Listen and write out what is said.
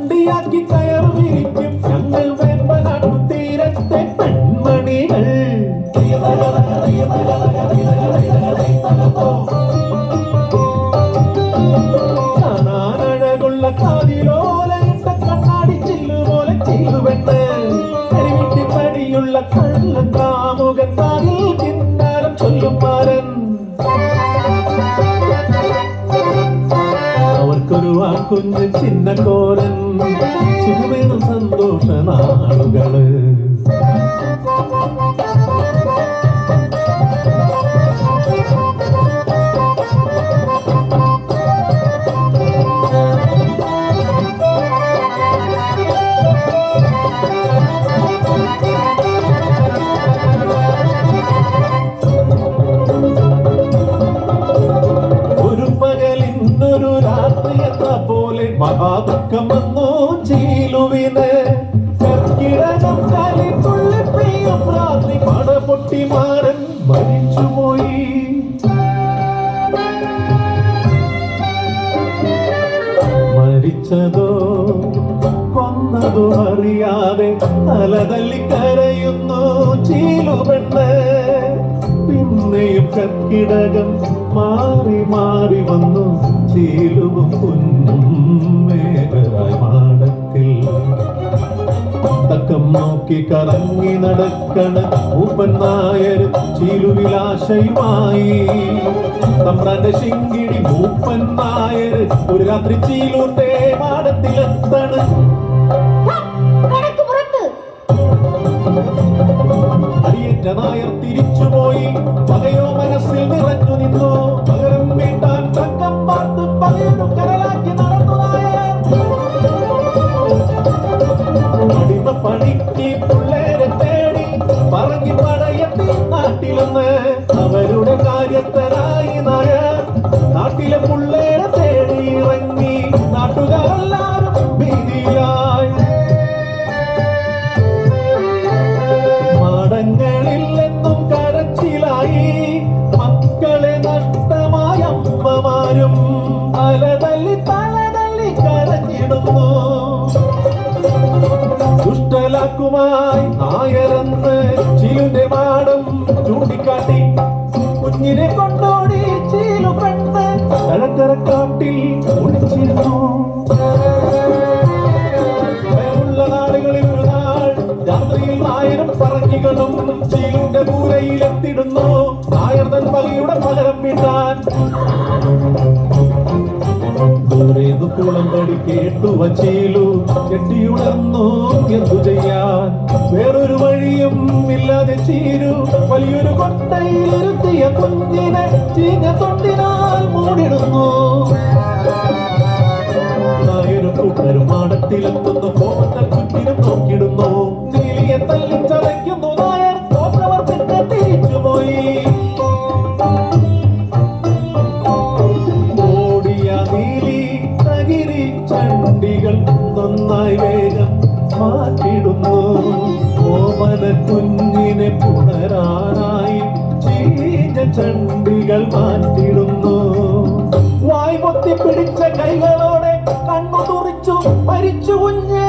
വണ്ടിയാക്കി കയർ വിരിക്കും ഞങ്ങൾ വേമ്പനാട്ടു തീരത്തെ പെൺമണികൾ. കാണാനഴകുള്ള കാതിലോലയിട്ട കണ്ണാടി ചില്ലുപോലെ ചില്ലുവെട്ട് കരിവിട്ടി പടിയുള്ള കള്ളൻ കാമുകൻ കാതിൽ കിന്നാരം ചൊല്ലും മാരൻ. അവർക്കൊരു വാക്കുഞ്ഞ് ചിന്നക്കോരൻ സുഖവേണം സന്തോഷ നാളുകള്. ഒരു രാത്രി എന്ന പോലെ മഹാദുഃഖം വന്നോ ചീലുവിന്. കർക്കിടകം കാലിത്തുള്ളി പെയ്യും രാത്രി മട പൊട്ടി മാറൻ മരിച്ചുപോയി. മരിച്ചതോ കൊന്നതോ അറിയാതെ തലതല്ലി കരയുന്നു ചീലുപെണ്ണ്. പിന്നെയും കർക്കിടകം മാറി മാറി വന്നു ചീലുവും കുഞ്ഞും മേഘരായി മാടത്തിൽ. തക്കം നോക്കി കറങ്ങി നടക്കണ മൂപ്പൻ നായർ ചീലുവിലാശയുമായി. തമ്പ്രാന്റെ ശിങ്കിടി മൂപ്പൻ നായർ ഒരു രാത്രി ചീലൂന്റെ മാടത്തിലെത്തണ്. അടിയേറ്റ നായർ തിരിച്ചുപോയി. പകയോ മനസ്സിൽ നിറഞ്ഞു നിന്നു. പകരം വീട്ടാൻ തക്കം പാർത്ത് പകയൊരു കരലാക്കി നടന്നു നായർ. അടിമ പണിക്ക് പിള്ളേരെ തേടി പറങ്ങി പടയെത്തി നാട്ടിലൊന്ന്. അവരുടെ കാര്യസ്ഥനായി നായർ നാട്ടിലെ പിള്ളേരെ തേടി ഇറങ്ങി. നാട്ടുകാരെല്ലാരും ഭീതിയിലായി. മാടങ്ങളിൽ എന്നും കരച്ചിലായി. മക്കളെ നഷ്ടമായ അമ്മമാരും തലതല്ലി കരഞ്ഞിടുന്നു. ദുഷ്ടലാക്കുമായി നായരെന്ന് ചീലുന്റെ മാടം ചൂണ്ടിക്കാട്ടി. കുഞ്ഞിനെ കൊണ്ടോടി ചീലു പെണ്ണ് കഴക്കരക്കാട്ടിൽ ഒളിച്ചിരുന്നു. നാടുകളിൽ ഒരു നാൾ രാത്രിയിൽ നായരും പറങ്കികളും ചീലുന്റെ മൂലയിലെത്തിടുന്നു. നായർ തൻ പകയുടെ പകരം വീട്ടാൻ. ദൂരേന്നു കുളമ്പടി കേട്ടു വച്ചീലു കെട്ടിയുണർന്നു. എന്തു ചെയ്യാൻ വേറൊരു വഴിയും ഇല്ലാതെ ചീരു വലിയൊരു കൊട്ടയിലിരുത്തിയ കുഞ്ഞിനെ ചീഞ്ഞ തൊണ്ടിനാൽ മൂടിടുന്നു. നായരും കൂട്ടരും മാടത്തിലെത്തുന്നു. കോപത്തെ ചുറ്റിനും നോക്കിടുന്നു. നീലിയെ തല്ലി ചതയ്ക്കുന്നു നായർ. തോറ്റവർ പിന്നെ തിരിച്ചുപോയി. ഓടിയ നീലി തകിരി ചണ്ടികൾ നന്നായി വേഗം മാറ്റിടുന്നു. ഓമന കുഞ്ഞിനെ പുണരാനായി ചീഞ്ഞ ചണ്ടികൾ മാറ്റിടുന്നു. വായ് പൊത്തി പിടിച്ച കൈകളോടെ കണ്ണു തുറിച്ചു മരിച്ചു കുഞ്ഞ്.